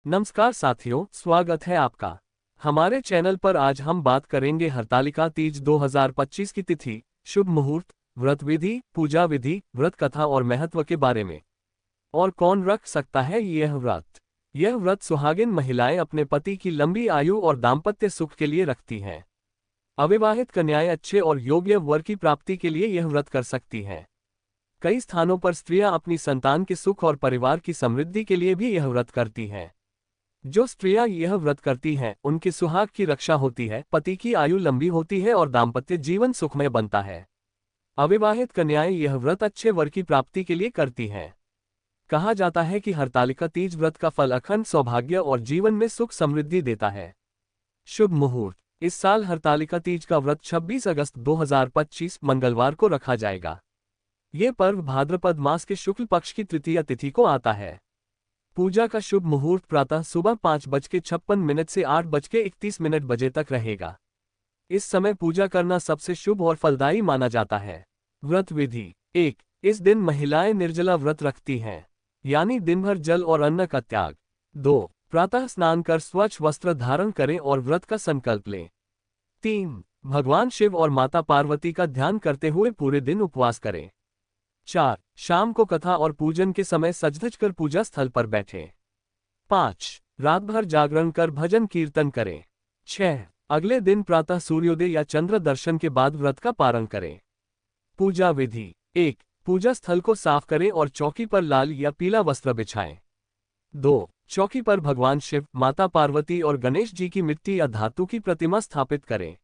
नमस्कार साथियों, स्वागत है आपका हमारे चैनल पर। आज हम बात करेंगे हरतालिका तीज 2025 की तिथि, शुभ मुहूर्त, व्रत विधि, पूजा विधि, व्रत कथा और महत्व के बारे में। और कौन रख सकता है यह व्रत? यह व्रत सुहागिन महिलाएं अपने पति की लंबी आयु और दाम्पत्य सुख के लिए रखती हैं। अविवाहित कन्याएं अच्छे और योग्य वर की प्राप्ति के लिए यह व्रत कर सकती हैं। कई स्थानों पर स्त्रियां अपनी संतान के सुख और परिवार की समृद्धि के लिए भी यह व्रत करती हैं। जो स्त्रियां यह व्रत करती हैं, उनके सुहाग की रक्षा होती है, पति की आयु लंबी होती है और दाम्पत्य जीवन सुखमय बनता है। अविवाहित कन्याएं यह व्रत अच्छे वर की प्राप्ति के लिए करती हैं। कहा जाता है कि हरतालिका तीज व्रत का फल अखंड सौभाग्य और जीवन में सुख समृद्धि देता है। शुभ मुहूर्त। इस साल हरतालिका तीज का व्रत 26 अगस्त 2025 मंगलवार को रखा जाएगा। ये पर्व भाद्रपद मास के शुक्ल पक्ष की तृतीया तिथि को आता है। पूजा का शुभ मुहूर्त प्रातः सुबह 5:56 से 8:31 बजे तक रहेगा। इस समय पूजा करना सबसे शुभ और फलदायी माना जाता है। व्रत विधि। 1. इस दिन महिलाएं निर्जला व्रत रखती हैं, यानी दिन भर जल और अन्न का त्याग। 2. प्रातः स्नान कर स्वच्छ वस्त्र धारण करें और व्रत का संकल्प लें। 3. भगवान शिव और माता पार्वती का ध्यान करते हुए पूरे दिन उपवास करें। 4. शाम को कथा और पूजन के समय सज-धज कर पूजा स्थल पर बैठें। 5. रात भर जागरण कर भजन कीर्तन करें। 6. अगले दिन प्रातः सूर्योदय या चंद्र दर्शन के बाद व्रत का पारण करें। पूजा विधि। 1. पूजा स्थल को साफ करें और चौकी पर लाल या पीला वस्त्र बिछाएं। 2. चौकी पर भगवान शिव, माता पार्वती और गणेश जी की मिट्टी या धातु की प्रतिमा स्थापित करें।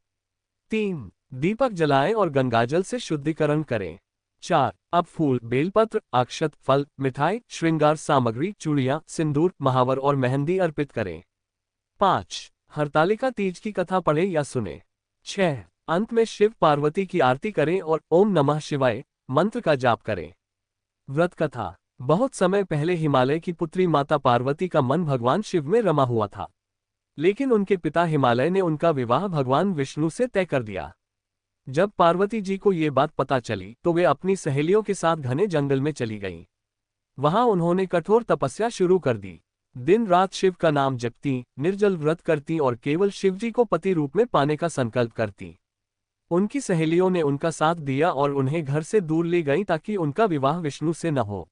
3. दीपक जलाएं और गंगाजल से शुद्धिकरण करें। 4. अब फूल, बेलपत्र, अक्षत, फल, मिठाई, श्रृंगार सामग्री, चूड़ियां, सिंदूर, महावर और मेहंदी अर्पित करें। 5. हरतालिका तीज की कथा पढ़ें या सुनें। 6. अंत में शिव पार्वती की आरती करें और ओम नमः शिवाय मंत्र का जाप करें। व्रत कथा। बहुत समय पहले हिमालय की पुत्री माता पार्वती का मन भगवान शिव में रमा हुआ था, लेकिन उनके पिता हिमालय ने उनका विवाह भगवान विष्णु से तय कर दिया। जब पार्वती जी को ये बात पता चली तो वे अपनी सहेलियों के साथ घने जंगल में चली गईं। वहां उन्होंने कठोर तपस्या शुरू कर दी। दिन रात शिव का नाम जपती, निर्जल व्रत करती और केवल शिवजी को पति रूप में पाने का संकल्प करती। उनकी सहेलियों ने उनका साथ दिया और उन्हें घर से दूर ले गईं ताकि उनका विवाह विष्णु से न हो।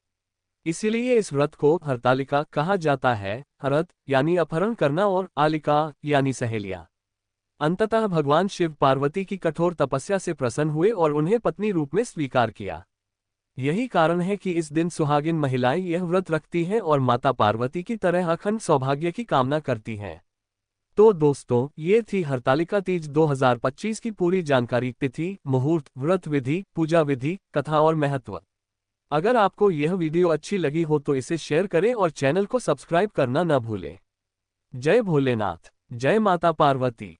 इसीलिए इस व्रत को हरतालिका कहा जाता है। हरत यानी अपहरण करना और आलिका यानी सहेलियां। अंततः भगवान शिव पार्वती की कठोर तपस्या से प्रसन्न हुए और उन्हें पत्नी रूप में स्वीकार किया। यही कारण है कि इस दिन सुहागिन महिलाएं यह व्रत रखती हैं और माता पार्वती की तरह अखंड सौभाग्य की कामना करती हैं। तो दोस्तों, ये थी हरतालिका तीज 2025 की पूरी जानकारी। तिथि, मुहूर्त, व्रत विधि, पूजा विधि, कथा और महत्व। अगर आपको यह वीडियो अच्छी लगी हो तो इसे शेयर करें और चैनल को सब्सक्राइब करना न भूलें। जय भोलेनाथ, जय माता पार्वती।